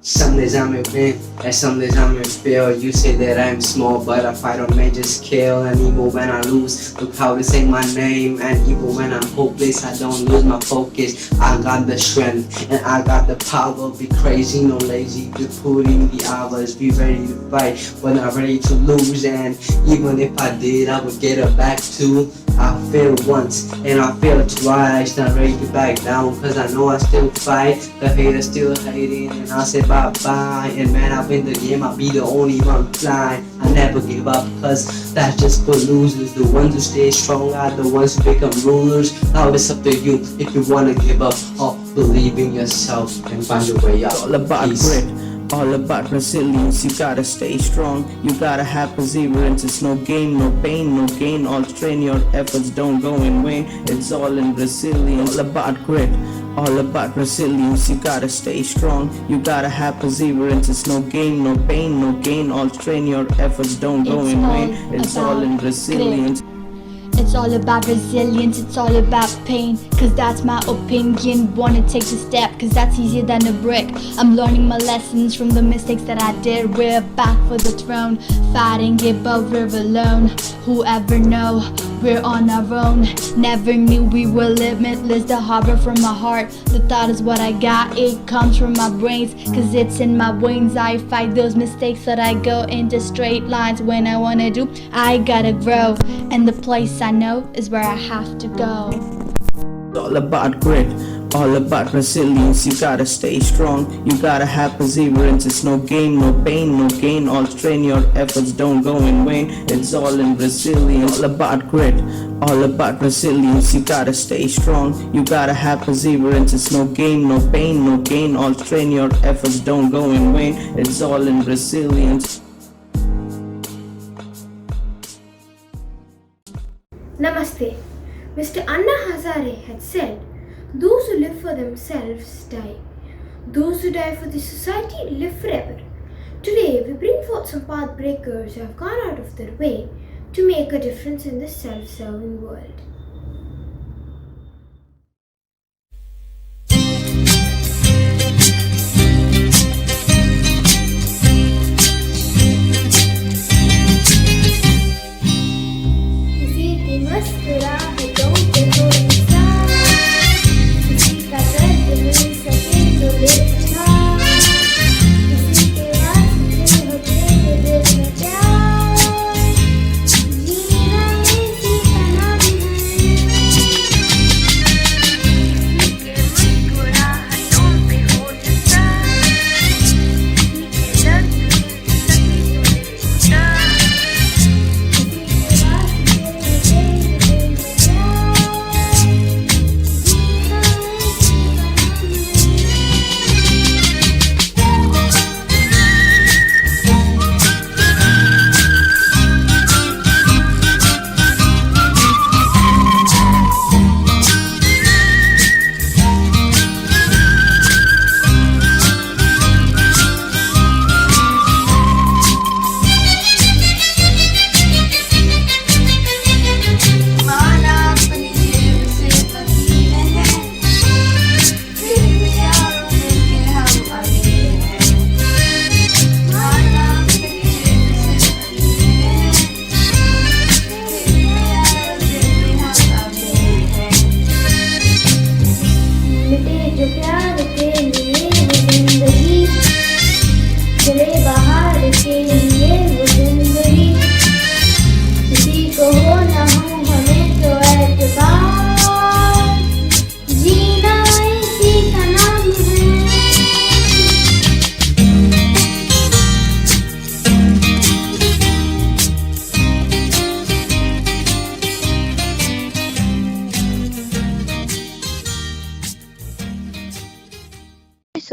Some days I'm in pain, and some days I'm in fear. You say that I'm small, but I fight on major scale. And even when I lose, look how they say my name. And even when I'm hopeless, I don't lose my focus. I got the strength, and I got the power. Be crazy, no lazy, be put in the hours. Be ready to fight, but not ready to lose. And even if I did, I would get it back too. I failed once, and I failed twice. Not ready to back down, cause I know I still fight. The haters still hating, and I say bye-bye. And man, I win the game, I'll be the only one flying. I never give up, cause that's just for losers. The ones who stay strong are the ones who become rulers. Now it's up to you if you wanna give up or believe in yourself and find your way out. All about grit, all about resilience. You gotta stay strong, you gotta have perseverance. It's no gain, no pain, no gain. All strain, your efforts don't go in vain. It's all in resilience. All about grit, all about resilience. You gotta stay strong, you gotta have perseverance. It's no gain, no pain, no gain. All strain, your efforts don't go in vain. It's all in resilience. It's all about resilience, it's all about pain. Cause that's my opinion, wanna take the step, cause that's easier than a brick. I'm learning my lessons from the mistakes that I did. We're back for the throne, fighting it but we're alone. Whoever know, we're on our own. Never knew we were limitless, the harbor from my heart. The thought is what I got, it comes from my brains. Cause it's in my veins, I fight those mistakes that I go into straight lines. When I wanna do, I gotta grow. And the place I know is where I have to go. It's all about grit, all about resilience. You gotta stay strong, you gotta have perseverance. It's no gain, no pain, no gain. All strain, your efforts don't go in vain. It's all in resilience. All about grit, all about resilience. You gotta stay strong, you gotta have perseverance. It's no gain, no pain, no gain. All strain, your efforts don't go in vain. It's all in resilience. Namaste. Mr. Anna Hazare had said, "Those who live for themselves die. Those who die for the society live forever." Today, we bring forth some path breakers who have gone out of their way to make a difference in this self-serving world. मुस्कुराहटों पे हो इंसान, किसी का दर्द मिल सके तो देखना, किसी के वास्ते हो तेरे दिल में प्यार, जीना इसी का नाम है। के मुस्कुराहटों पे हो इंसान, किसी के दर्द मिल सके तो देखना,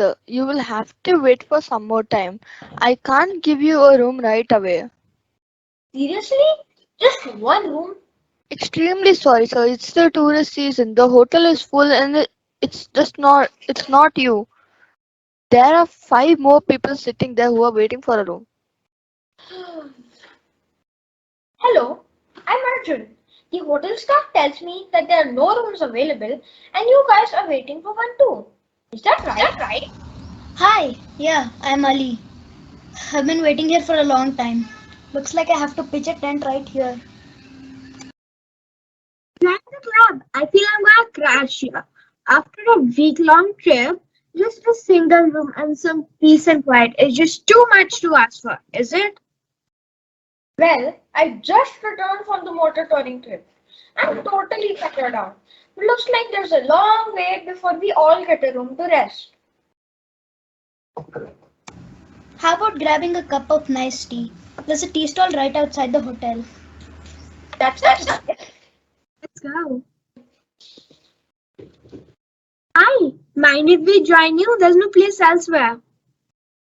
Sir, you will have to wait for some more time. I can't give you a room right away. Seriously? Just one room? Extremely sorry, sir. It's the tourist season. The hotel is full and it's not you. There are 5 more people sitting there who are waiting for a room. Hello, I'm Arjun. The hotel staff tells me that there are no rooms available and you guys are waiting for one too. Is that right? Hi, yeah, I'm Ali. I've been waiting here for a long time. Looks like I have to pitch a tent right here. Join the club. I feel I'm gonna crash here. After a week-long trip, just a single room and some peace and quiet is just too much to ask for, is it? Well, I just returned from the motor touring trip. I'm totally petered out. Looks like there's a long wait before we all get a room to rest. How about grabbing a cup of nice tea? There's a tea stall right outside the hotel. That's it. Let's go. Hi, mind if we join you? There's no place elsewhere.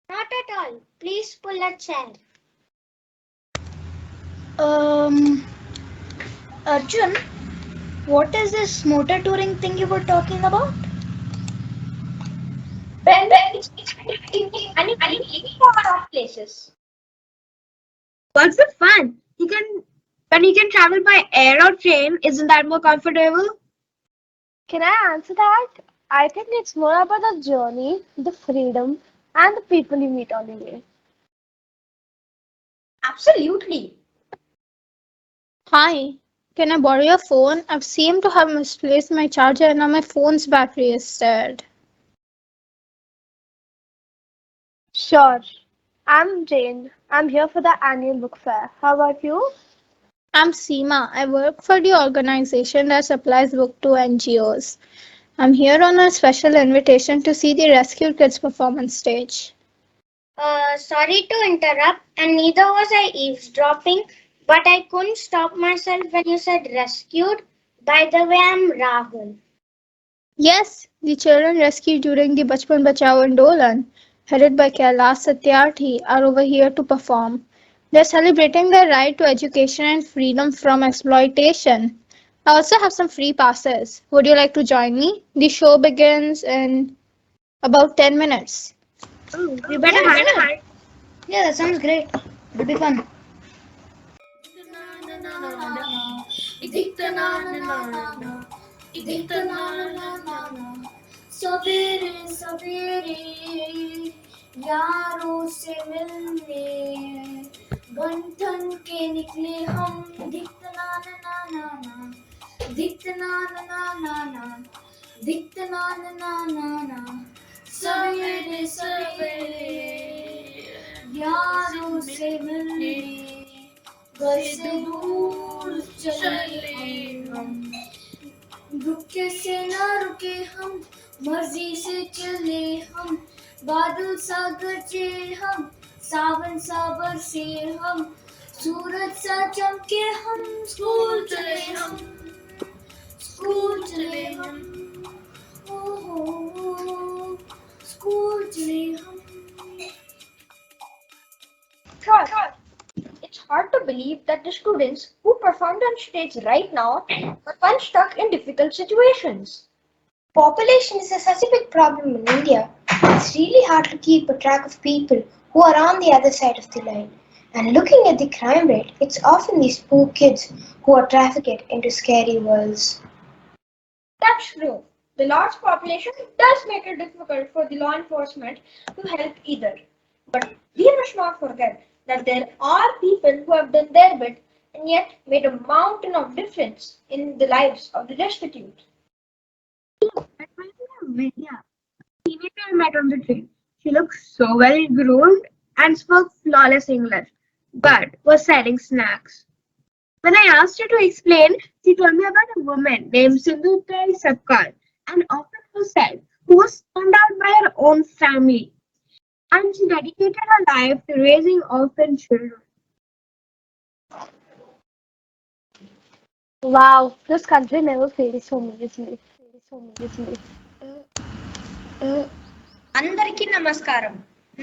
Not at all. Please pull a chair. Arjun, what is this motor touring thing you were talking about? Ben, it's any of places. What's the fun? When you can travel by air or train, isn't that more comfortable? Can I answer that? I think it's more about the journey, the freedom, and the people you meet on the way. Absolutely. Hi, can I borrow your phone? I've seemed to have misplaced my charger and now my phone's battery is dead. Sure. I'm Jane. I'm here for the annual book fair. How about you? I'm Seema. I work for the organization that supplies books to NGOs. I'm here on a special invitation to see the rescued kids perform on stage. Sorry to interrupt, and neither was I eavesdropping, but I couldn't stop myself when you said rescued. By the way, I'm Rahul. Yes, the children rescued during the Bachpan Bachao Andolan, headed by Kailash Satyarthi, are over here to perform. They're celebrating their right to education and freedom from exploitation. I also have some free passes. Would you like to join me? The show begins in about 10 minutes. Oh, we better hurry. Yeah, that sounds great. It'll be fun. सवेरे सवेरे यारों से मिलने बंधन के निकले हम दिखना ना ना ना दिखना ना ना ना दिखना ना ना ना सवेरे सवेरे यारों से मिलने घर से दूर चले हम रुके से ना रुके हम मर्जी से चले हम बादल सा गरजे हम सावन सा बरसे हम सूरज सा चमके हम स्कूल चले हम ओ हो स्कूल चले हम Sure. It's hard to believe that the students who performed on stage right now were once stuck in difficult situations. Population is such a big problem in India. It's really hard to keep a track of people who are on the other side of the line. And looking at the crime rate, it's often these poor kids who are trafficked into scary worlds. That's true. The large population does make it difficult for the law enforcement to help either. But we must not forget that there are people who have done their bit and yet made a mountain of difference in the lives of the destitute. That might be Vidya. Teenager I met on the train. She looked so well groomed and spoke flawless English, but was selling snacks. When I asked her to explain, she told me about a woman named 𝐁𝐔𝐋𝐿, an orphan herself, who was turned out by her own family. And she dedicated her life to raising orphan children. Wow, this country never fails so easily. అందరికీ నమస్కారం.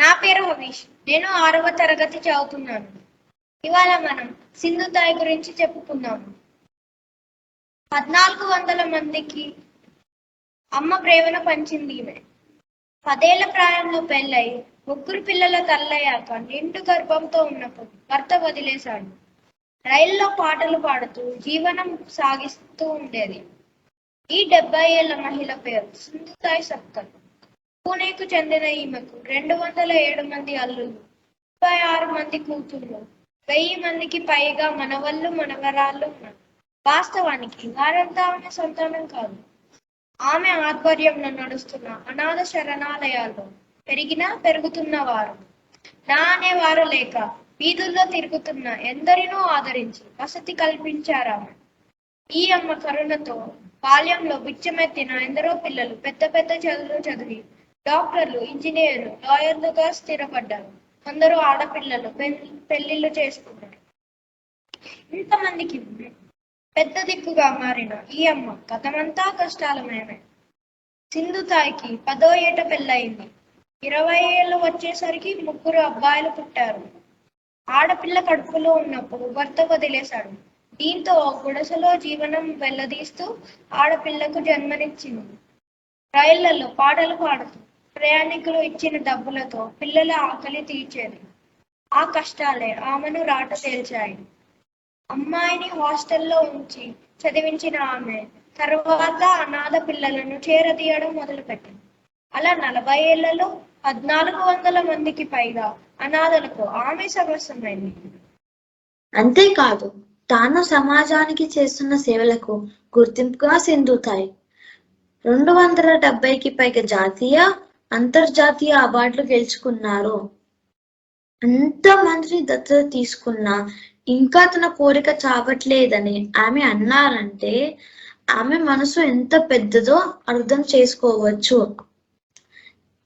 నా పేరు హరీష్. నేను 6వ తరగతి చదువుతున్నాను. ఇవాళ మనం సింధుతాయి గురించి చెప్పుకుందాము. 1400 మందికి అమ్మ ప్రేమను పంచింది ఈమె. 10 ఏళ్ల ప్రాయంలో పెళ్ళై 3 పిల్లల తల్లయ్యాక నిండు గర్భంతో ఉన్నప్పుడు భర్త వదిలేశాడు. రైల్లో పాటలు పాడుతూ జీవనం సాగిస్తూ ఉండేది. ఈ 70 ఏళ్ల మహిళ పేరు సింధుతాయి సప్కల్. పూణేకు చెందిన ఈమెకు 207 మంది అల్లులు, 36 మంది కూతుళ్ళు, 1000 మందికి పైగా మనవళ్ళు మనవరాళ్ళు ఉన్నారు. వాస్తవానికి వారంతా ఆమె సంతానం కాదు. ఆమె ఆధ్వర్యంలో నడుస్తున్న అనాథ శరణాలయాల్లో పెరుగుతున్న వారు. నా అనేవారు లేక వీధుల్లో తిరుగుతున్న ఎందరినో ఆదరించి వసతి కల్పించారామె. ఈ అమ్మ కరుణతో బాల్యంలో బిచ్చమెత్తిన ఎందరో పిల్లలు పెద్ద పెద్ద చదువులు చదివి డాక్టర్లు, ఇంజనీర్లు, లాయర్లుగా స్థిరపడ్డారు. అందరూ ఆడపిల్లలు పెళ్లిళ్ళు చేసుకున్నారు. ఇంతమందికి పెద్ద దిక్కుగా మారిన ఈ అమ్మ గతమంతా కష్టాలమేమే. సింధుతాయికి 10వ ఏట పెళ్ళయింది. 20 ఏళ్ళు వచ్చేసరికి 3 అబ్బాయిలు పుట్టారు. ఆడపిల్ల కడుపులో ఉన్నప్పుడు భర్త వదిలేశాడు. దీంతో గుడిసెలో జీవనం వెల్లదీస్తూ ఆడపిల్లకు జన్మనిచ్చింది. రైళ్లలో పాటలు పాడుతూ ప్రయాణికులు ఇచ్చిన డబ్బులతో పిల్లల ఆకలి తీర్చేది. ఆ కష్టాలే ఆమెను రాట తేల్చాయి. అమ్మాయిని హాస్టల్లో ఉంచి చదివించిన ఆమె తర్వాత అనాథ పిల్లలను చేరదీయడం మొదలుపెట్టింది. అలా 40 ఏళ్లలో 1400 మందికి పైగా అనాథలకు ఆమె సర్వస్వమైంది. అంతేకాదు, తాను సమాజానికి చేస్తున్న సేవలకు గుర్తింపుగా సింధుతాయి 270కి పైగా జాతీయ, అంతర్జాతీయ అవార్డులు గెలుచుకున్నారు. అంతమంది దత్తత తీసుకున్నా ఇంకా తన కోరిక చావట్లేదని ఆమె అన్నారంటే ఆమె మనసు ఎంత పెద్దదో అర్థం చేసుకోవచ్చు.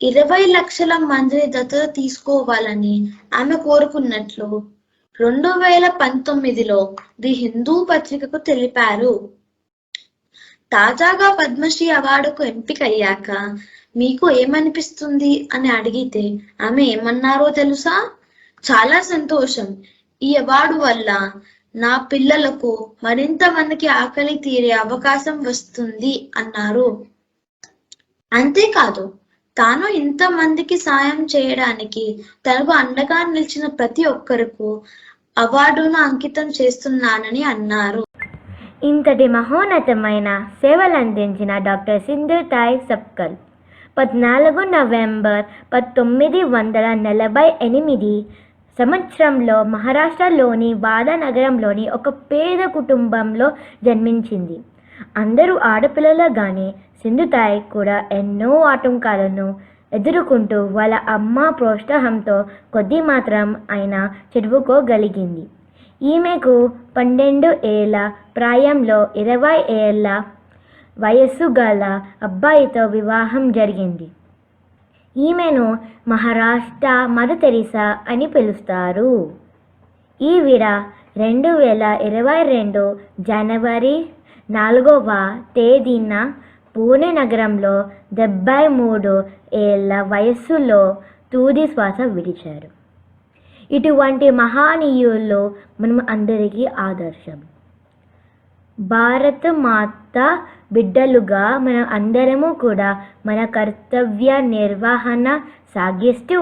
20 లక్షల మందిని దత్తత తీసుకోవాలని ఆమె కోరుకున్నట్లు 2019లో ది హిందూ పత్రికకు తెలిపారు. తాజాగా పద్మశ్రీ అవార్డుకు ఎంపికయ్యాక మీకు ఏమనిపిస్తుంది అని అడిగితే ఆమె ఏమన్నారో తెలుసా? చాలా సంతోషం. ఈ అవార్డు వల్ల నా పిల్లలకు మరింత మందికి ఆకలి తీరే అవకాశం వస్తుంది అన్నారు. అంతేకాదు, తాను ఇంతమందికి సాయం చేయడానికి తనకు అండగా నిలిచిన ప్రతి ఒక్కరికి అవార్డును అంకితం చేస్తున్నానని అన్నారు. ఇంతటి మహోన్నతమైన సేవలందించిన డాక్టర్ సింధుతాయి సప్కల్ 14 నవంబర్ 1948 సంవత్సరంలో మహారాష్ట్రలోని వాదా నగరంలోని ఒక పేద కుటుంబంలో జన్మించింది. అందరూ ఆడపిల్లలుగానే సింధుతాయి కూడా ఎన్నో ఆటంకాలను ఎదుర్కొంటూ వాళ్ళ అమ్మ ప్రోత్సాహంతో కొద్ది మాత్రం అయినా చదువుకోగలిగింది. ఈమెకు 12 ఏళ్ల ప్రాయంలో 20 ఏళ్ల వయస్సు గల అబ్బాయితో వివాహం జరిగింది. ఈమెను మహారాష్ట్ర మదర్ తెరీసా అని పిలుస్తారు. ఈవిడ 2022 జనవరి 4వ తేదీన పూణే నగరంలో 73 ఏళ్ల వయస్సులో తుది శ్వాస విడిచారు. ఇటువంటి మహనీయులు మనం అందరికీ ఆదర్శం. భారత మాత బిడ్డలుగా మనం అందరము కూడా మన కర్తవ్య నిర్వహణ సాగిస్తూ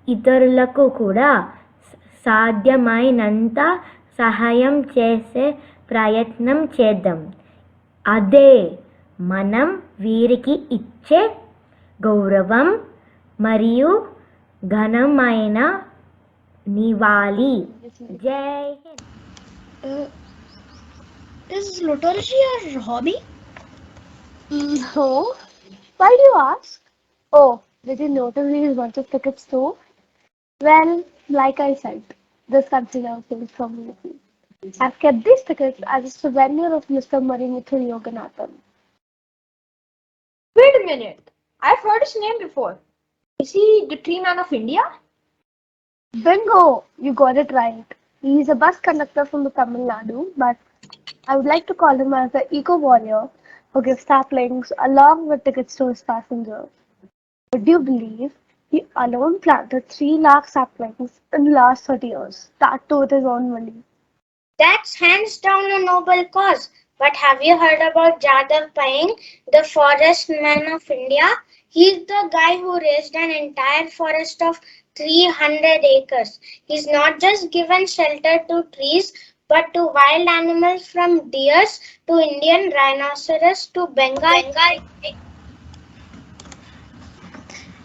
ఇతరులకు కూడా సాధ్యమైనంత సహాయం చేసే ప్రయత్నం చేద్దాం. అదే మనం వీరికి ఇచ్చే గౌరవం మరియు ఘనమైన నివాళి. జై Hind. Is lottery your hobby? No. Why do you ask? Oh, LatinAutor is bunch of tickets too? Well, like I said, this consider things from me. I've kept these tickets as a souvenir of Mr. Marinithu Yoganathan. Wait a minute. I've heard his name before. Is he the tree man of India? Bingo! You got it right. He's a bus conductor from the Tamil Nadu, but I would like to call him as the eco-warrior who gives saplings along with tickets to his passengers. Would you believe he alone planted 3 lakh saplings in the last 30 years? That too with his own money. That's hands down a noble cause. But have you heard about Jadav Payeng, the forest man of India? He's the guy who raised an entire forest of 300 acres. He's not just given shelter to trees, but to wild animals from deers to Indian rhinoceros to Bengal.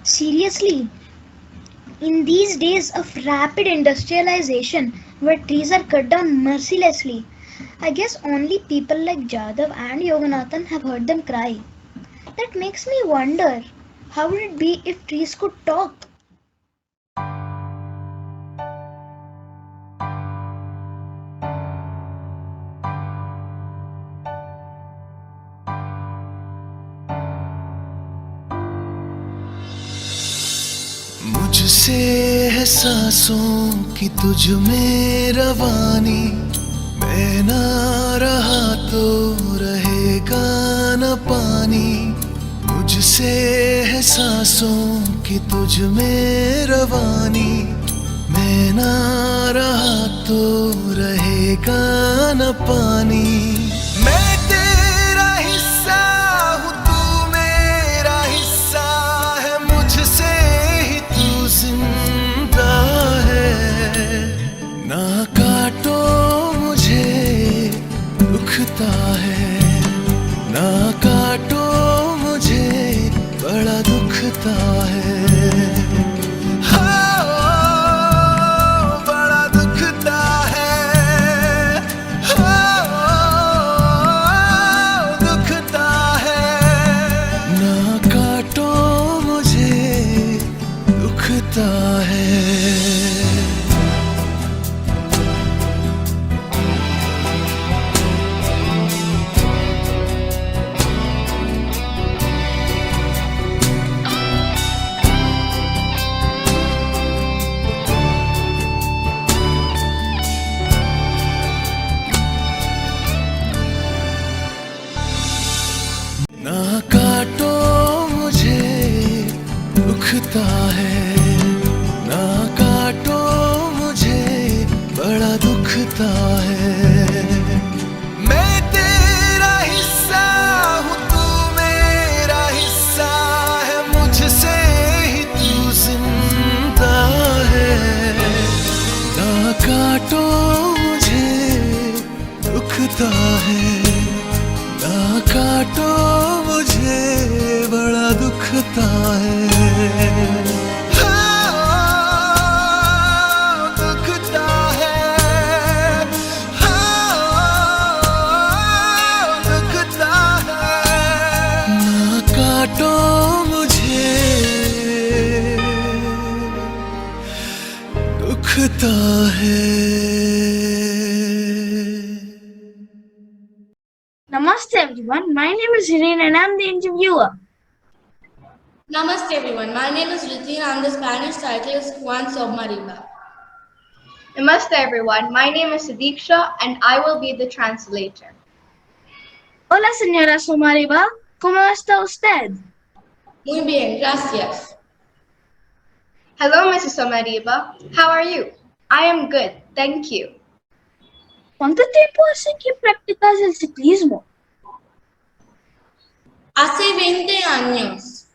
Seriously, in these days of rapid industrialization, where trees are cut down mercilessly, I guess only people like Jadhav and Yoganathan have heard them cry. That makes me wonder, how would it be if trees could talk? मुझसे है सांसों की तुझ में रवानी, मैं ना रहा तो रहेगा न पानी। मुझसे है सांसों की तुझ में रवानी, मैं ना रहा तो रहेगा न पानी। मैं तेरा हिस्सा हूँ, तू मेरा हिस्सा है, मुझसे ही तू जिंदा है। ना काटो मुझे दुखता है, ना काटो मुझे बड़ा दुखता है। बड़ा दुखता है, दुखता है। ना काटो मुझे दुखता है। ना काटो मुझे दुखता है, ना काटो मुझे बड़ा दुखता है। मैं तेरा हिस्सा हूँ, तू मेरा हिस्सा है, मुझसे ही तू जिंदा है। ना काटो मुझे दुखता है, ना काटो मुझे बड़ा दुखता है। दुखता है, दुखता है। ना काटो मुझे दुखता है। Namaste everyone, my name is Hiren and I'm the interviewer. Namaste everyone, my name is Ritin. I'm the Spanish cyclist Juan Sobmariba. Namaste everyone, my name is Sadiksha and I will be the translator. Hola señora Somariba, ¿cómo está usted? Muy bien, gracias. Hello Mrs. Somariba, how are you? I am good, thank you. ¿Cuánto tiempo hace que practicas el ciclismo? Hace 20 años.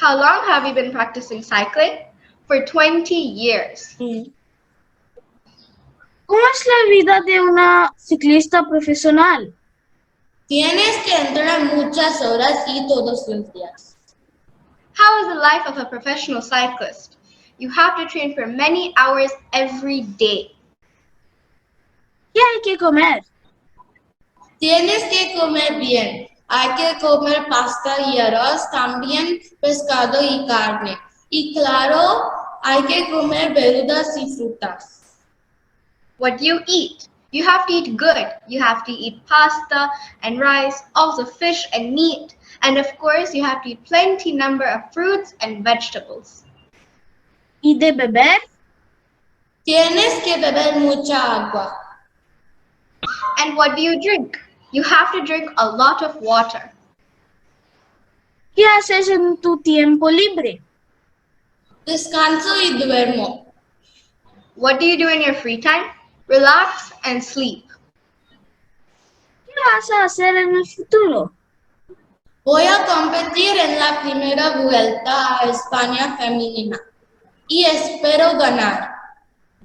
How long have you been practicing cycling? For 20 years. ¿Cómo es la vida de una ciclista profesional? Tienes que entrenar muchas horas y todos los días. How is the life of a professional cyclist? You have to train for many hours every day. ¿Qué hay que comer? Tienes que comer bien. Hay que comer pasta y arroz, también pescado y carne. Y claro, hay que comer verduras y frutas. What do you eat? You have to eat good. You have to eat pasta and rice, also fish and meat. And of course, you have to eat plenty number of fruits and vegetables. ¿Y de beber? Tienes que beber mucha agua. And what do you drink? You have to drink a lot of water. ¿Qué haces en tu tiempo libre? Descanso y duermo. What do you do in your free time? Relax and sleep. ¿Qué vas a hacer en el futuro? Voy a competir en la primera vuelta a España femenina y espero ganar.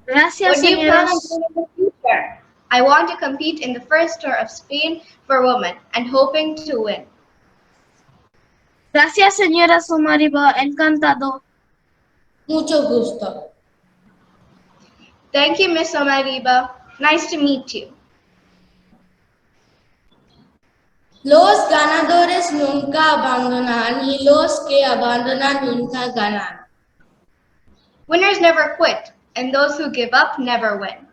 Gracias, What do you plan señoras. on doing in the future? I want to compete in the first tour of Spain for women and hoping to win. Gracias, señora Somariba. Encantado. Mucho gusto. Thank you, Miss Omariba. Nice to meet you. Los ganadores nunca abandonan y los que abandonan nunca ganan. Winners never quit, and those who give up never win.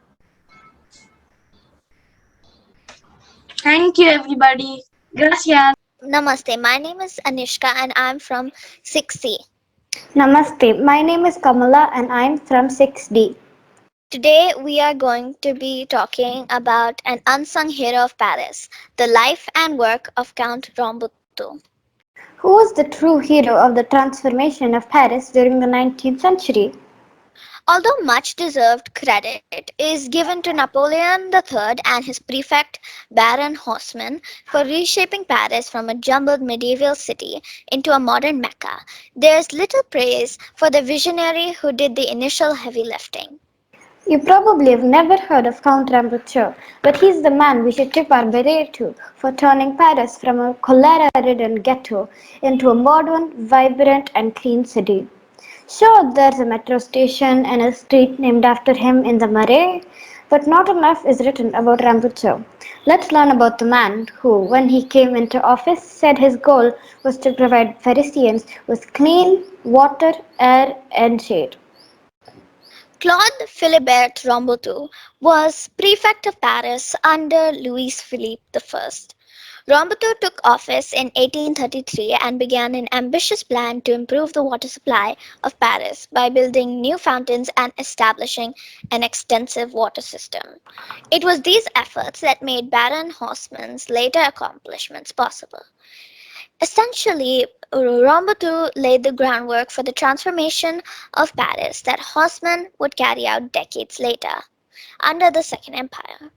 Thank you, everybody. Gracias. Namaste, my name is Anishka and I'm from 6C. Namaste, my name is Kamala and I'm from 6D. Today we are going to be talking about an unsung hero of Paris, the life and work of Count Rambuteau. Who was the true hero of the transformation of Paris during the 19th century? Although much deserved credit is given to Napoleon III and his prefect Baron Haussmann for reshaping Paris from a jumbled medieval city into a modern Mecca, there is little praise for the visionary who did the initial heavy lifting. You probably have never heard of Count Rambuteau, but he's the man we should tip our beret to for turning Paris from a cholera-ridden ghetto into a modern, vibrant and clean city. Sure, there's a metro station and a street named after him in the Marais, but not enough is written about Rambuteau. Let's learn about the man who, when he came into office, said his goal was to provide Parisians with clean water, air and shade. Claude Philibert Rambuteau was prefect of Paris under Louis-Philippe I. Rambuteau took office in 1833 and began an ambitious plan to improve the water supply of Paris by building new fountains and establishing an extensive water system. It was these efforts that made Baron Haussmann's later accomplishments possible. Essentially, Rambuteau laid the groundwork for the transformation of Paris that Haussmann would carry out decades later, under the Second Empire.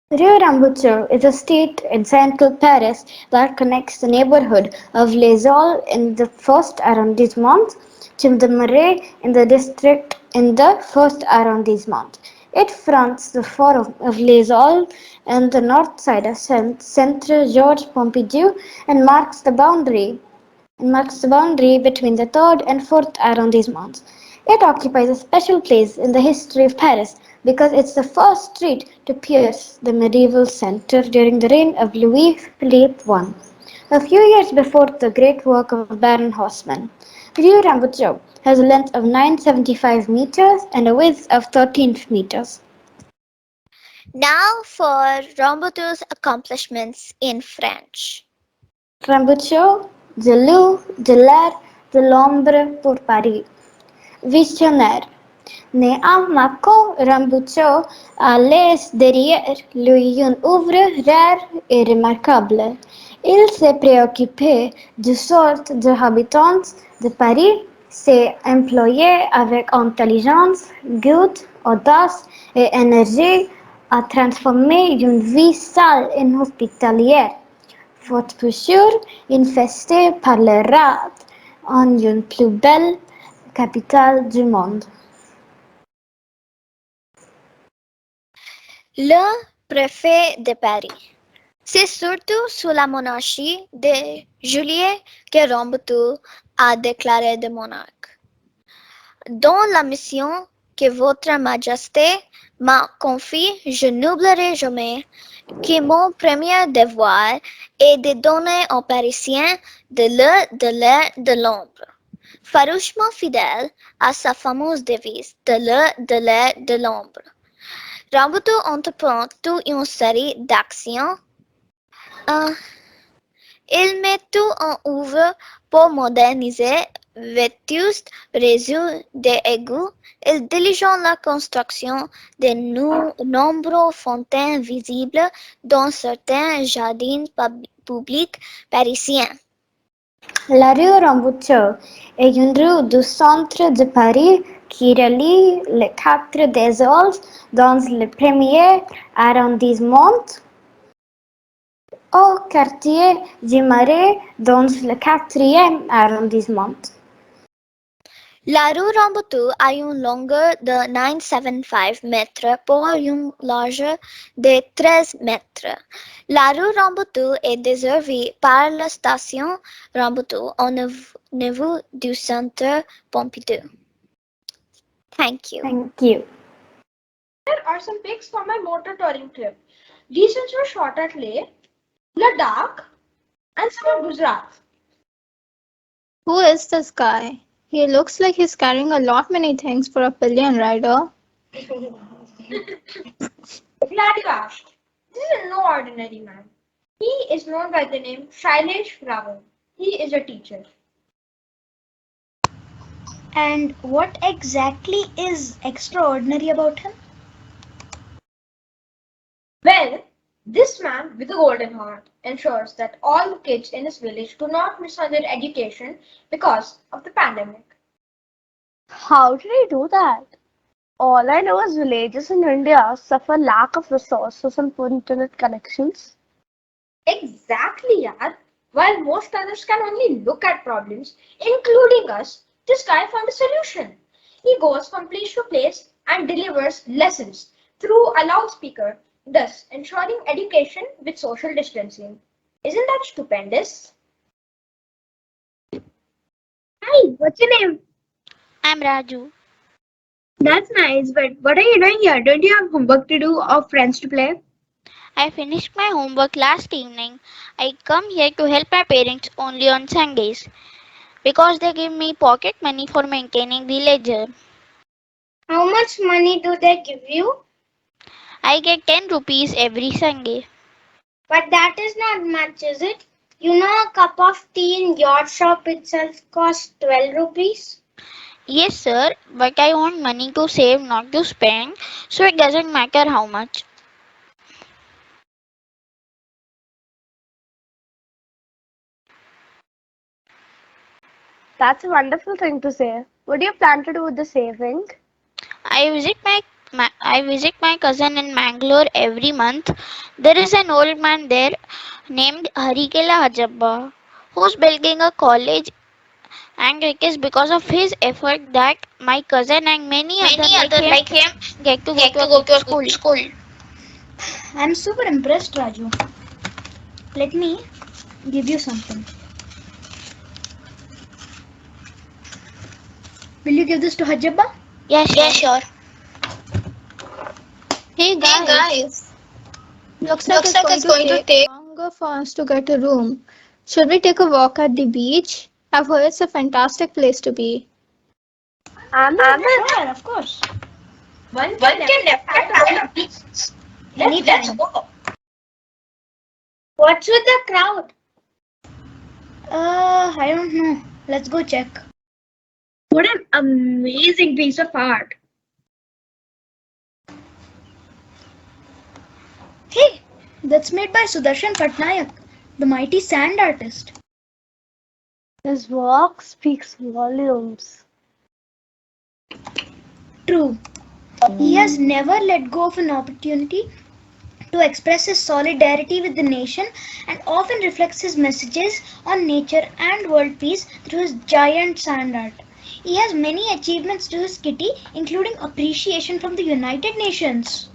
Rue Rambuteau is a street in central Paris that connects the neighborhood of Les Halles in the first arrondissement to the Marais in the district in the first arrondissement. It fronts the Forum of Les Halles and the north side of Centre Georges Pompidou and marks the boundary between the third and fourth arrondissements. It occupies a special place in the history of Paris because it's the first street to pierce the medieval center during the reign of Louis-Philippe I, a few years before the great work of Baron Haussmann. Rue Rambuteau has a length of 975 meters and a width of 13 meters. Now for Rambuteau's accomplishments in French. Rambuteau, de l'eau, de l'air, de l'ombre pour Paris. Visionnaire. Né à Mâcon, Rambuteau a laissé derrière lui une œuvre rare et remarquable. Il s'est préoccupé du sort des habitants de Paris, s'est employé avec intelligence, goût, audace et énergie à transformer une vie sale en hospitalière, faute peu sûre, infestée par les rats, en une plus belle capitale du monde. Le préfet de Paris. C'est surtout sous la monarchie de Juillet que Rambuteau a déclaré de monarque. Dans la mission que votre majesté m'a confiée, je n'oublierai jamais que mon premier devoir est de donner aux Parisiens de l'eau, de l'air, de l'ombre. Farouchement fidèle à sa fameuse devise de l'eau, de l'air, de l'ombre. Rambuteau entreprend toute une série d'actions. Il met tout en œuvre pour moderniser vétustes réseaux d'égouts. Il diligente la construction de nombreuses fontaines visibles dans certains jardins publics parisiens. La rue Rambuteau est une rue du centre de Paris qui relie les quatre des Halles dans le premier arrondissement au quartier du Marais dans le quatrième arrondissement. La rue Rambuteau a une longueur de 975 mètres pour une largeur de 13 mètres. La rue Rambuteau est desservie par la station Rambuteau au niveau du centre Pompidou. Thank you. Thank you. Here are some pics from my motor touring trip. These ones were shot at Leh, Ladakh, and some at Gujarat. Who is this guy? He looks like he's carrying a lot many things for a pillion rider. Glad you asked. This is no ordinary man. He is known by the name Shailesh Raval. He is a teacher. And what exactly is extraordinary about him? Well, this man with a golden heart ensures that all the kids in his village do not miss on their education because of the pandemic. How did he do that? All I know is villages in India suffer lack of resources and poor internet connections. Exactly, yaar. While most others can only look at problems, including us, this guy found a solution. He goes from place to place and delivers lessons through a loudspeaker, thus ensuring education with social distancing. Isn't that stupendous? Hi, what's your name? I'm Raju. That's nice, but what are you doing here? Don't you have homework to do or friends to play? I finished my homework last evening. I come here to help my parents only on Sundays because they give me pocket money for maintaining the ledger. How much money do they give you? I get 10 rupees every Sunday. But that is not much, is it? You know, a cup of tea in your shop itself costs 12 rupees. Yes, sir, but I want money to save, not to spend, so it doesn't matter how much. That's a wonderful thing to say. What do you plan to do with the saving? I visit my cousin in Mangalore every month. There is an old man there named Harikela Hajabba who's building a college, and it is because of his effort that my cousin and many others like him get to go to a school. I'm super impressed, Raju. Let me give you something. Will you give this to Hajabba? Yes, sure. Hey guys. Looks like it's going to take longer for us to get a room. Should we take a walk at the beach? I've heard it's a fantastic place to be. Sure, of course. One can definitely. Let's go. What's with the crowd? I don't know. Let's go check. What an amazing piece of art. Hey, that's made by Sudarshan Patnaik, the mighty sand artist. His work speaks volumes. True. He has never let go of an opportunity to express his solidarity with the nation and often reflects his messages on nature and world peace through his giant sand art. He has many achievements to his kitty, including appreciation from the United Nations.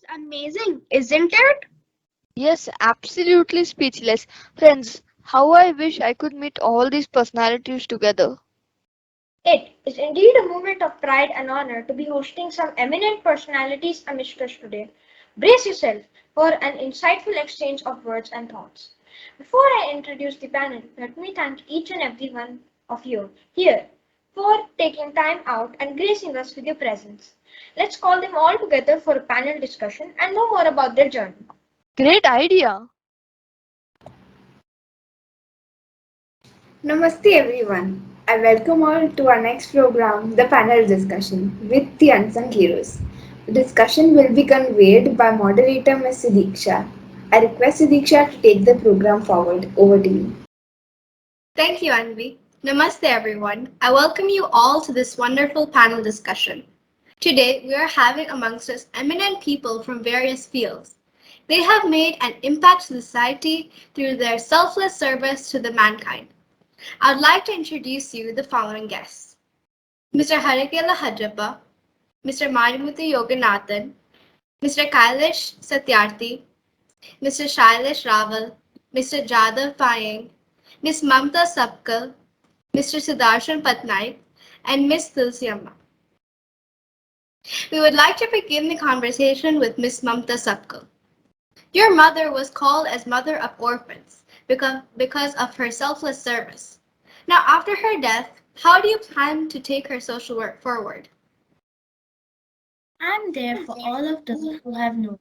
Amazing, isn't it? Yes, absolutely speechless. Friends, how I wish I could meet all these personalities together. It is indeed a moment of pride and honor to be hosting some eminent personalities amidst us today. Brace yourself for an insightful exchange of words and thoughts. Before I introduce the panel, let me thank each and every one of you here for taking time out and gracing us with your presence. Let's call them all together for a panel discussion and know more about their journey. Great idea! Namaste everyone. I welcome all to our next program, the panel discussion with the Unsung Heroes. The discussion will be conveyed by moderator Ms. Sidiksha. I request Sidiksha to take the program forward. Over to you. Thank you, Anvi. Namaste, everyone. I welcome you all to this wonderful panel discussion. Today, we are having amongst us eminent people from various fields. They have made an impact to society through their selfless service to the mankind. I would like to introduce you the following guests. Mr. Harekela Hajappa, Mr. Marimuthi Yoganathan, Mr. Kailash Satyarthi, Mr. Shailesh Raval, Mr. Jadav Payeng, Ms. Mamta Sapkal, Mr. Sudarshan Patnaik, and Ms. Tulsi Amma. We would like to begin the conversation with Ms. Mamta Sapkal. Your mother was called as Mother of Orphans because of her selfless service. Now, after her death, how do you plan to take her social work forward? I'm there for all of those who have known.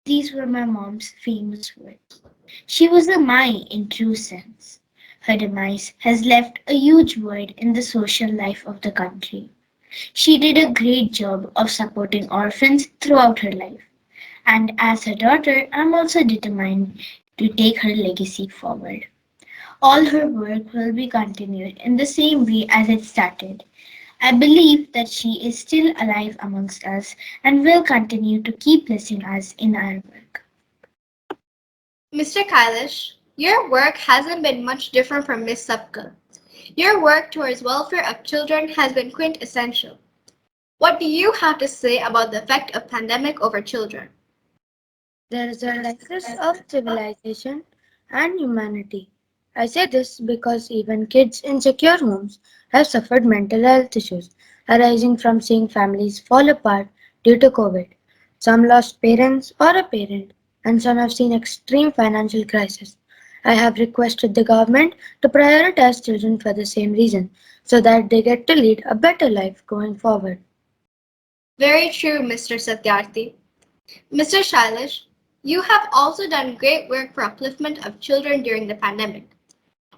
These were my mom's famous words. She was a Mai in true sense. Her demise has left a huge void in the social life of the country. She did a great job of supporting orphans throughout her life. And as her daughter, I'm also determined to take her legacy forward. All her work will be continued in the same way as it started. I believe that she is still alive amongst us and will continue to keep blessing us in our work. Mr. Kailash, your work hasn't been much different from Ms. Sapkal. Your work towards welfare of children has been quintessential. What do you have to say about the effect of pandemic over children? There is a crisis of civilization and humanity. I say this because even kids in secure homes have suffered mental health issues arising from seeing families fall apart due to COVID. Some lost parents or a parent, and some have seen extreme financial crisis. I have requested the government to prioritize children for the same reason, so that they get to lead a better life going forward. Very true, Mr. Satyarthi. Mr. Shailesh, you have also done great work for upliftment of children during the pandemic.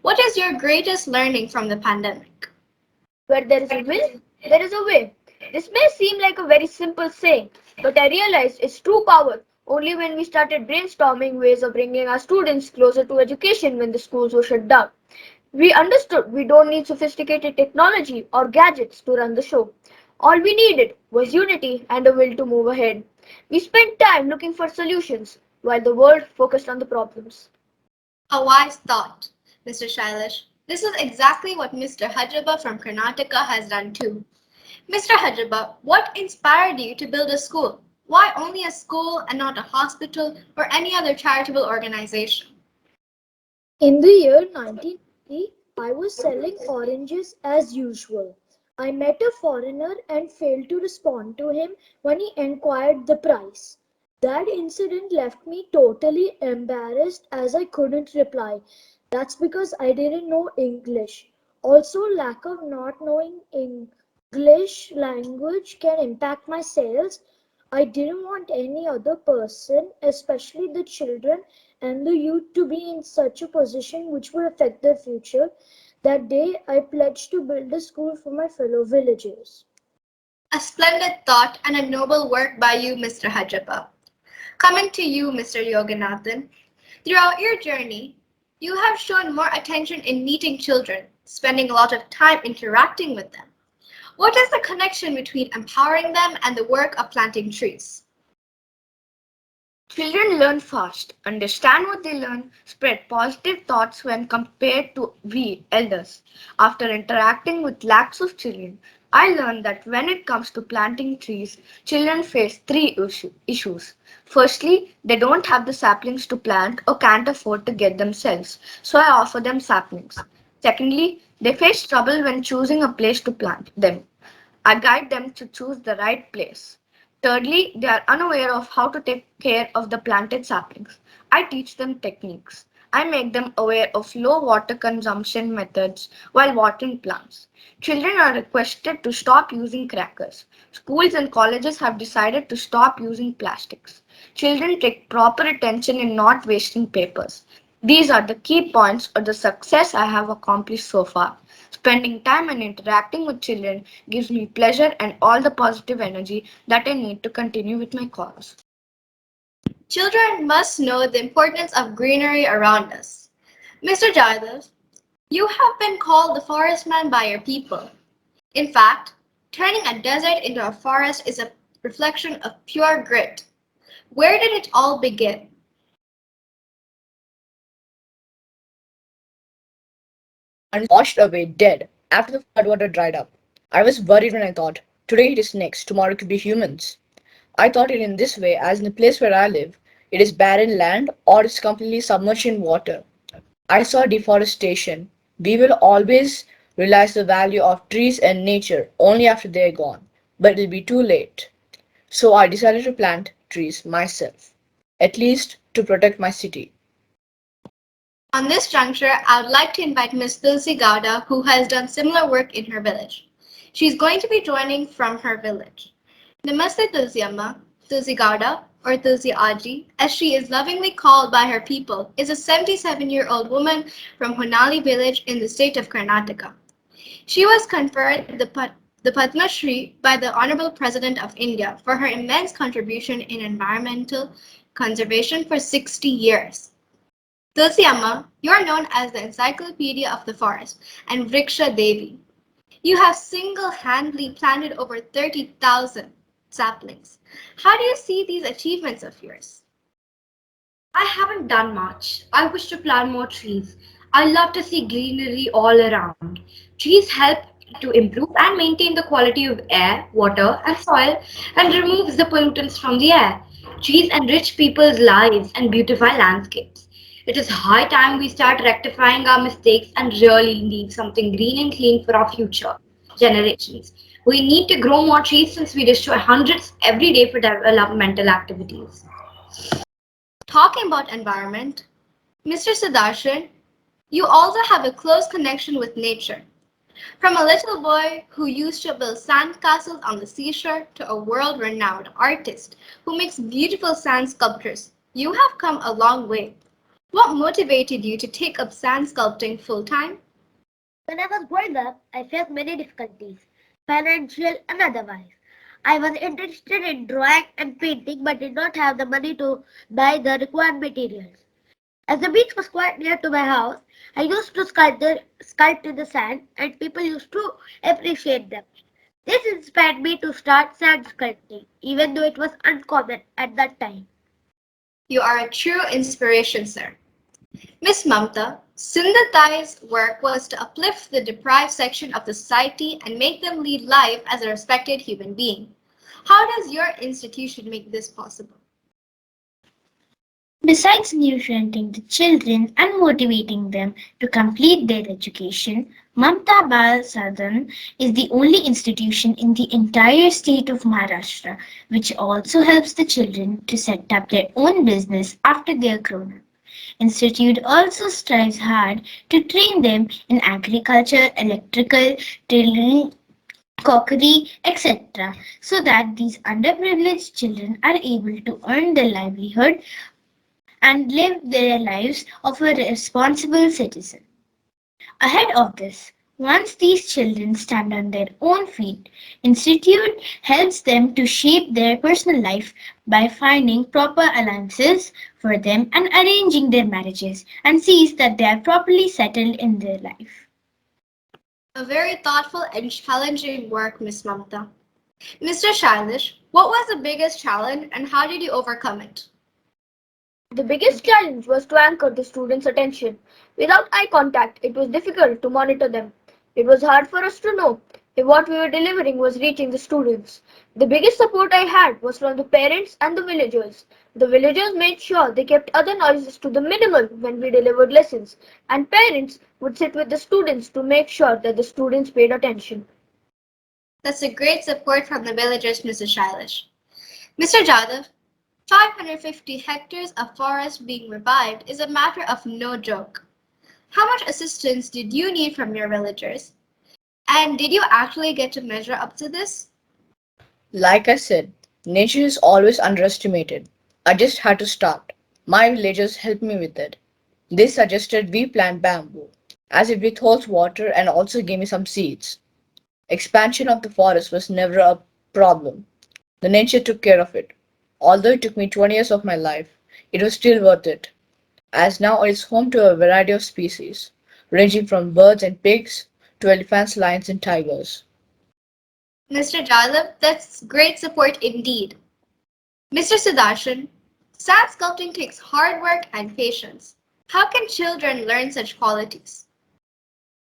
What is your greatest learning from the pandemic? Where there is a will, there is a way. This may seem like a very simple saying, but I realized its true power only when we started brainstorming ways of bringing our students closer to education when the schools were shut down. We understood we don't need sophisticated technology or gadgets to run the show. All we needed was unity and a will to move ahead. We spent time looking for solutions while the world focused on the problems. A wise thought, Mr. Shailesh. This is exactly what Mr. Hajappa from Karnataka has done too. Mr. Hajappa, what inspired you to build a school? Why only a school and not a hospital or any other charitable organization? In the year 1980, I was selling oranges as usual. I met a foreigner and failed to respond to him when he inquired the price. That incident left me totally embarrassed as I couldn't reply. That's because I didn't know English. Also, lack of not knowing English language can impact my sales. I didn't want any other person, especially the children and the youth, to be in such a position which would affect their future. That day, I pledged to build a school for my fellow villagers. A splendid thought and a noble work by you, Mr. Hajappa. Coming to you, Mr. Yoganathan. Throughout your journey, you have shown more attention in meeting children, spending a lot of time interacting with them. What is the connection between empowering them and the work of planting trees? Children learn fast, understand what they learn, spread positive thoughts when compared to we elders. After interacting with lakhs of children, I learned that when it comes to planting trees, children face three issues. Firstly, they don't have the saplings to plant or can't afford to get themselves, so I offer them saplings. Secondly, they face trouble when choosing a place to plant them. I guide them to choose the right place. Thirdly, they are unaware of how to take care of the planted saplings. I teach them techniques. I make them aware of low water consumption methods while watering plants. Children are requested to stop using crackers. Schools and colleges have decided to stop using plastics. Children take proper attention in not wasting papers. These are the key points of the success I have accomplished so far. Spending time and interacting with children gives me pleasure and all the positive energy that I need to continue with my cause. Children must know the importance of greenery around us. Mr. Jadhav, you have been called the forest man by your people. In fact, turning a desert into a forest is a reflection of pure grit. Where did it all begin? And washed away dead after the floodwater dried up. I was worried when I thought, today it is snakes, tomorrow it could be humans. I thought it in this way, as in the place where I live, it is barren land or it's completely submerged in water. I saw deforestation. We will always realize the value of trees and nature only after they are gone, but it will be too late. So I decided to plant trees myself, at least to protect my city. On this juncture, I would like to invite Ms. Tulsi Gowda, who has done similar work in her village. She is going to be joining from her village. Namaste Tulsi Amma, Tulsi Gowda, or Tulsi Aji, as she is lovingly called by her people, is a 77-year-old woman from Honali village in the state of Karnataka. She was conferred the Padma Shri by the Honorable President of India for her immense contribution in environmental conservation for 60 years. Tulsi Amma, you are known as the Encyclopedia of the Forest and Vriksha Devi. You have single-handedly planted over 30,000 saplings. How do you see these achievements of yours? I haven't done much. I wish to plant more trees. I love to see greenery all around. Trees help to improve and maintain the quality of air, water, and soil and removes the pollutants from the air. Trees enrich people's lives and beautify landscapes. It is high time we start rectifying our mistakes and really leave something green and clean for our future generations. We need to grow more trees since we destroy hundreds every day for developmental activities. Talking about environment, Mr. Sudarshan, you also have a close connection with nature. From a little boy who used to build sand castles on the seashore to a world-renowned artist who makes beautiful sand sculptures, you have come a long way. What motivated you to take up sand sculpting full-time? When I was growing up, I faced many difficulties, financial and otherwise. I was interested in drawing and painting but did not have the money to buy the required materials. As the beach was quite near to my house, I used to sculpt in the sand and people used to appreciate them. This inspired me to start sand sculpting, even though it was uncommon at that time. You are a true inspiration, sir. Miss Mamta, Sundar Thai's work was to uplift the deprived section of the society and make them lead life as a respected human being. How does your institution make this possible? Besides nurturing the children and motivating them to complete their education, Mamta Bal Sadan is the only institution in the entire state of Maharashtra which also helps the children to set up their own business after they are grown up. Institute also strives hard to train them in agriculture, electrical, tailoring, cookery, etc., so that these underprivileged children are able to earn their livelihood and live their lives of a responsible citizen. Ahead of this, once these children stand on their own feet, Institute helps them to shape their personal life by finding proper alliances for them and arranging their marriages and sees that they are properly settled in their life. A very thoughtful and challenging work, Miss Mamta. Mr. Shailesh, what was the biggest challenge and how did you overcome it? The biggest challenge was to anchor the students' attention. Without eye contact, it was difficult to monitor them. It was hard for us to know what we were delivering was reaching the students. The biggest support I had was from the parents and the villagers. The villagers made sure they kept other noises to the minimum when we delivered lessons, and parents would sit with the students to make sure that the students paid attention. That's a great support from the villagers, Mr. Shailesh. Mr. Jadhav, 550 hectares of forest being revived is a matter of no joke. How much assistance did you need from your villagers? And did you actually get to measure up to this? Like I said, nature is always underestimated. I just had to start. My villagers helped me with it. They suggested we plant bamboo, as it withholds water, and also gave me some seeds. Expansion of the forest was never a problem. The nature took care of it. Although it took me 20 years of my life, it was still worth it, as now it is home to a variety of species, ranging from birds and pigs to elephants, lions, and tigers. Mr. Jadhav, that's great support indeed. Mr. Sudarshan, sand sculpting takes hard work and patience. How can children learn such qualities?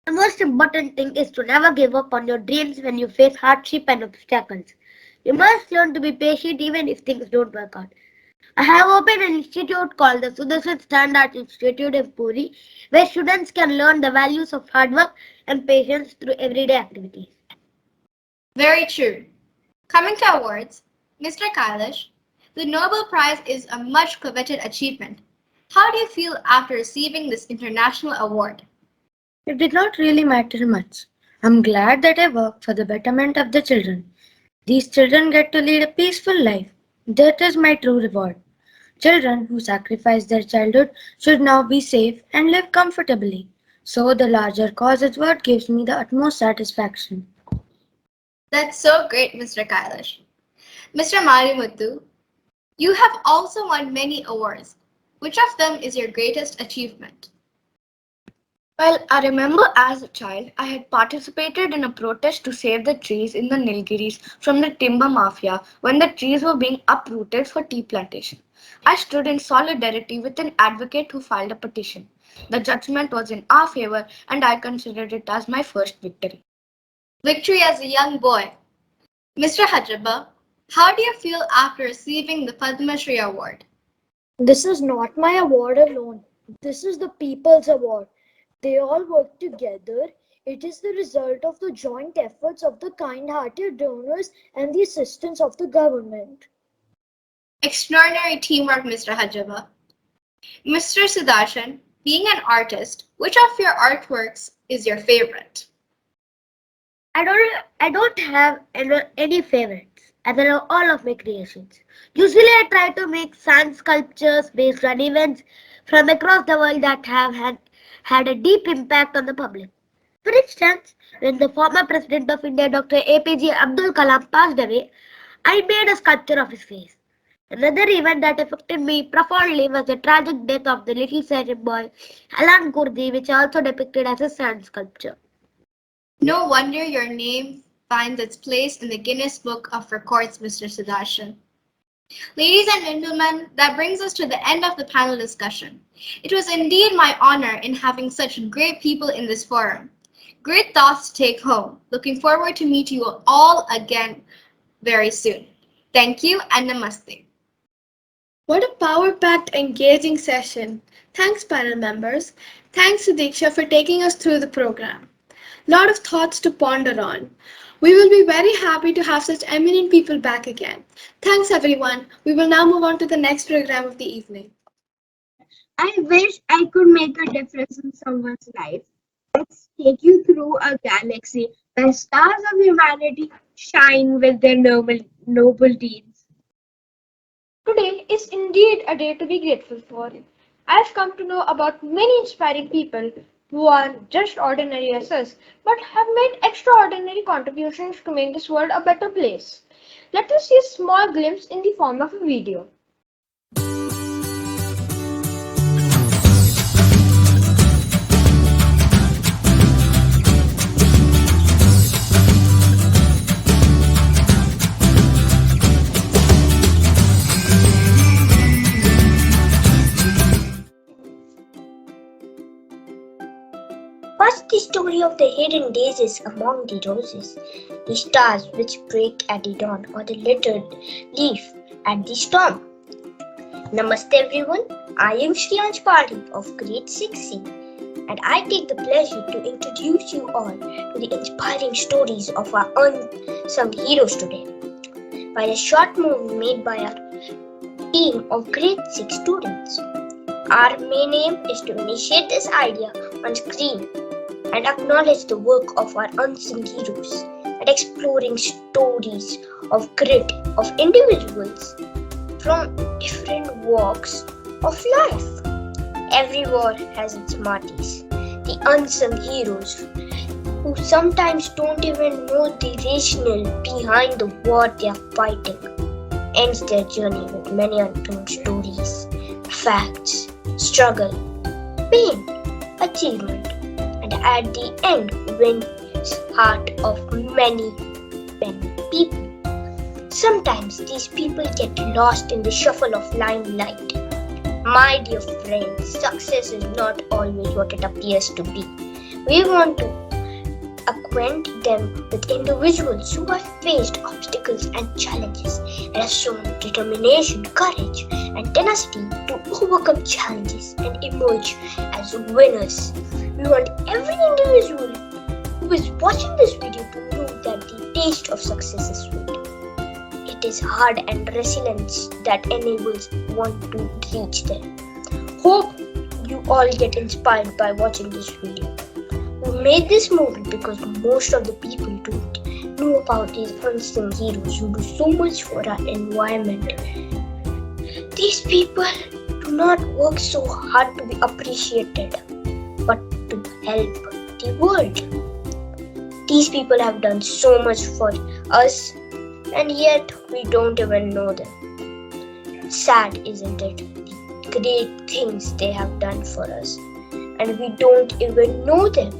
The most important thing is to never give up on your dreams when you face hardship and obstacles. You must learn to be patient even if things don't work out. I have opened an institute called the Sudarshan Standard Institute in Puri, where students can learn the values of hard work and patience through everyday activities. Very true. Coming to awards, Mr. Kailash, the Nobel Prize is a much coveted achievement. How do you feel after receiving this international award? It did not really matter much. I'm glad that I work for the betterment of the children. These children get to lead a peaceful life. That is my true reward. Children who sacrifice their childhood should now be safe and live comfortably. So the larger cause is what gives me the utmost satisfaction. That's so great, Mr. Kailash. Mr. Marimuthu, you have also won many awards. Which of them is your greatest achievement? Well, I remember as a child, I had participated in a protest to save the trees in the Nilgiris from the timber mafia when the trees were being uprooted for tea plantation. I stood in solidarity with an advocate who filed a petition. The judgment was in our favor and I considered it as my first victory. Victory as a young boy. Mr. Hajaba, how do you feel after receiving the Padma Shri Award? This is not my award alone. This is the people's award. They all work together. It is the result of the joint efforts of the kind-hearted donors and the assistance of the government. Extraordinary teamwork, Mr. Hajaba. Mr. Sudarshan, being an artist, which of your artworks is your favorite? I don't have any favorites. I love all of my creations. Usually I try to make sand sculptures based on events from across the world that have had a deep impact on the public. For instance, when the former President of India, Dr. APJ Abdul Kalam, passed away, I made a sculpture of his face. Another event that affected me profoundly was the tragic death of the little Syrian boy, Alan Kurdi, which I also depicted as a sand sculpture. No wonder your name finds its place in the Guinness Book of Records, Mr. Sudarshan. Ladies and gentlemen, that brings us to the end of the panel discussion. It was indeed my honor in having such great people in this forum. Great thoughts to take home. Looking forward to meet you all again very soon. Thank you and namaste. What a power-packed, engaging session. Thanks, panel members. Thanks to Diksha for taking us through the program. Lot of thoughts to ponder on. We will be very happy to have such eminent people back again. Thanks, everyone. We will now move on to the next program of the evening. I wish I could make a difference in someone's life. Let's take you through a galaxy where stars of humanity shine with their noble deeds. Today is indeed a day to be grateful for. I've come to know about many inspiring people who are just ordinary as us, but have made extraordinary contributions to make this world a better place. Let us see a small glimpse in the form of a video. What's the story of the hidden daisies among the roses, the stars which break at the dawn, or the littered leaf at the storm? Namaste everyone, I am Shriyansh Padi of grade 6C, and I take the pleasure to introduce you all to the inspiring stories of our unsung heroes today, by a short movie made by our team of grade 6 students. Our main aim is to initiate this idea on screen and acknowledge the work of our unsung heroes and exploring stories of grit of individuals from different walks of life. Every war has its martyrs, the unsung heroes who sometimes don't even know the rationale behind the war they are fighting, ends their journey with many untold stories, facts, struggle, pain, achievement, and at the end wins heart of many people. Sometimes these people get lost in the shuffle of limelight. My dear friends, success is not always what it appears to be. We want to acquaint them with individuals who have faced obstacles and challenges and have shown determination, courage, and tenacity to overcome challenges and emerge as winners. We want every individual who is watching this video to know that the taste of success is sweet. It is hard and resilience that enables one to reach there. Hope you all get inspired by watching this video. We made this movie because most of the people don't know about these unsung heroes who do so much for our environment. These people do not work so hard to be appreciated, but to help the world. These people have done so much for us, and yet we don't even know them. Sad, isn't it? The great things they have done for us, and we don't even know them.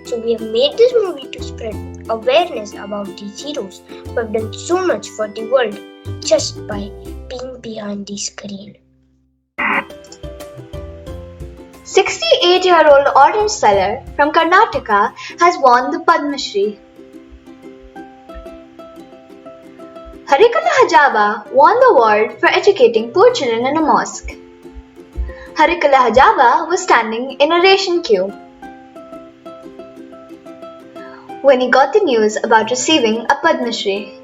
So we have made this movie to spread awareness about these heroes who have done so much for the world just by being behind the screen. 68-year-old orange seller from Karnataka has won the Padma Shri. Harikala Hajaba won the award for educating poor children in a mosque. Harikala Hajaba was standing in a ration queue when he got the news about receiving a Padma Shri.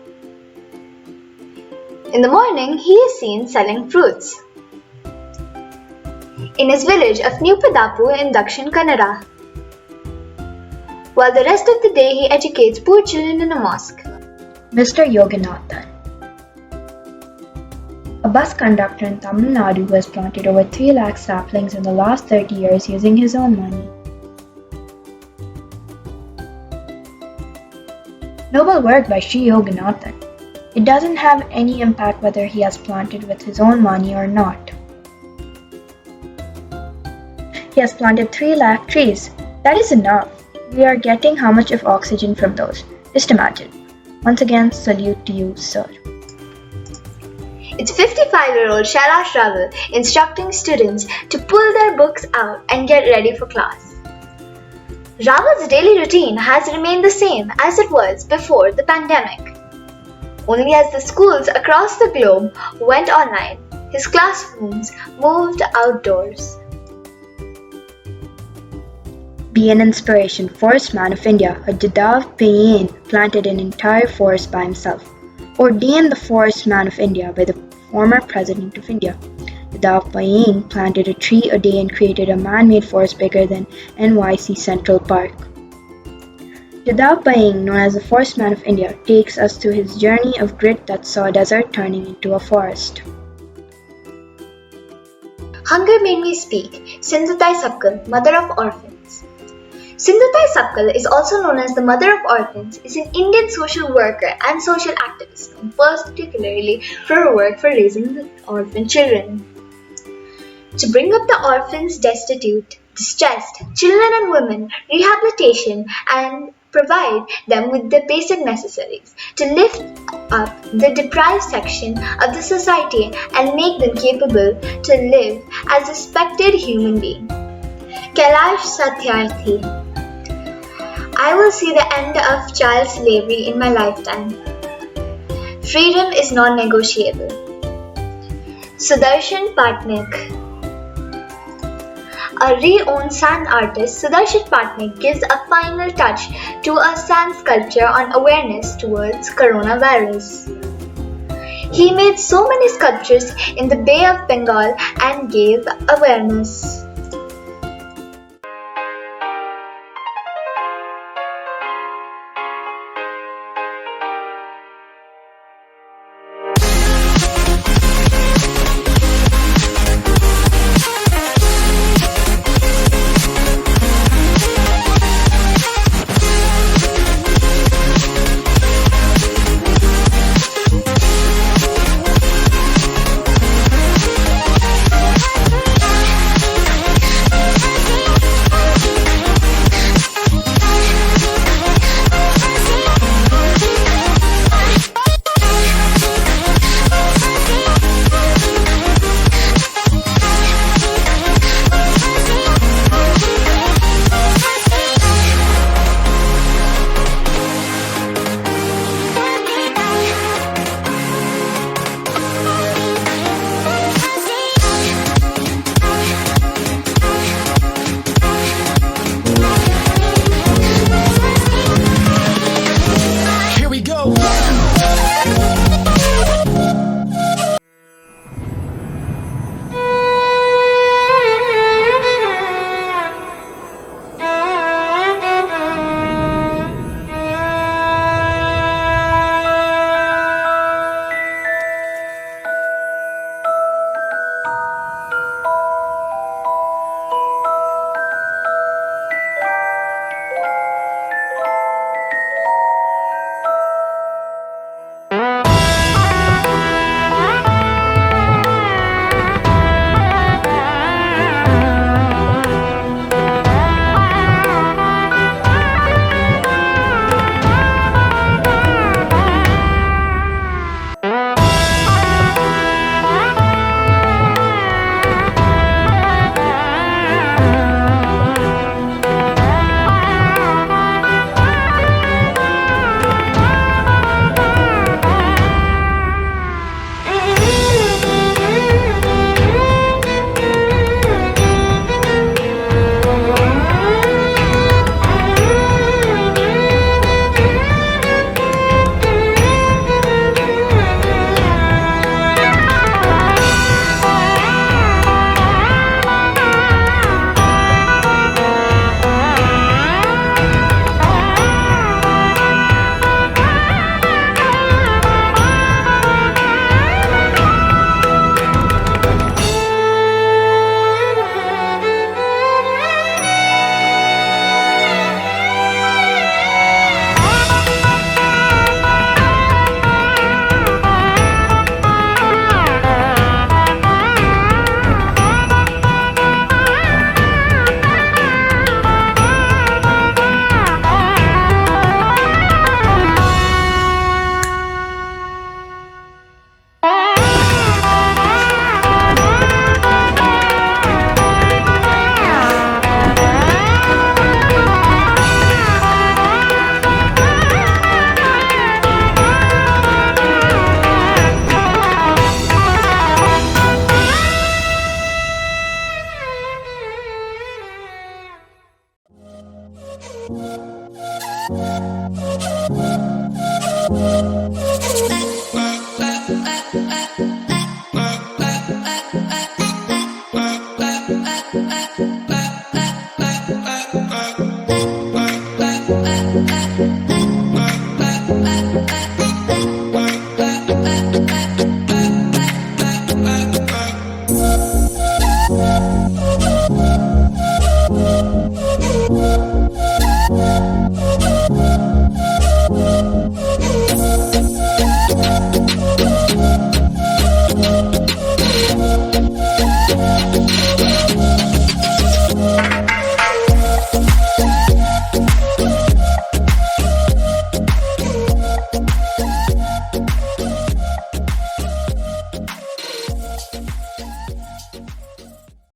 In the morning, he is seen selling fruits in his village of New Padapu in Dakshin Kannada, while the rest of the day he educates poor children in a mosque. Mr. Yoganathan, a bus conductor in Tamil Nadu who has planted over 3 lakh saplings in the last 30 years using his own money. Noble work by Sri Yoganathan. It doesn't have any impact whether he has planted with his own money or not. He has planted 3 lakh trees. That is enough. We are getting how much of oxygen from those? Just imagine. Once again, salute to you, sir. It's 55-year-old Shailash Raval instructing students to pull their books out and get ready for class. Raval's daily routine has remained the same as it was before the pandemic. Only as the schools across the globe went online, his classrooms moved outdoors. Be an inspiration. Forest man of India, Jadav Payne planted an entire forest by himself. Ordained the Forest Man of India by the former President of India. Jadav Payne planted a tree a day and created a man-made forest bigger than NYC Central Park. Jadav Payne, known as the Forest Man of India, takes us through his journey of grit that saw a desert turning into a forest. Hunger made me speak. Sindhutai Sabkal, mother of orphans. Sindhutai Sabkal is also known as the Mother of Orphans, is an Indian social worker and social activist, known particularly for her work for raising the orphan children. To bring up the orphans, destitute, distressed, children and women, rehabilitation and provide them with the basic necessaries, to lift up the deprived section of the society and make them capable to live as respected human beings. Kailash Satyarthi, I will see the end of child slavery in my lifetime. Freedom is non-negotiable. Sudarshan Patnaik. A re-owned sand artist, Sudarshan Patnaik gives a final touch to a sand sculpture on awareness towards coronavirus. He made so many sculptures in the Bay of Bengal and gave awareness.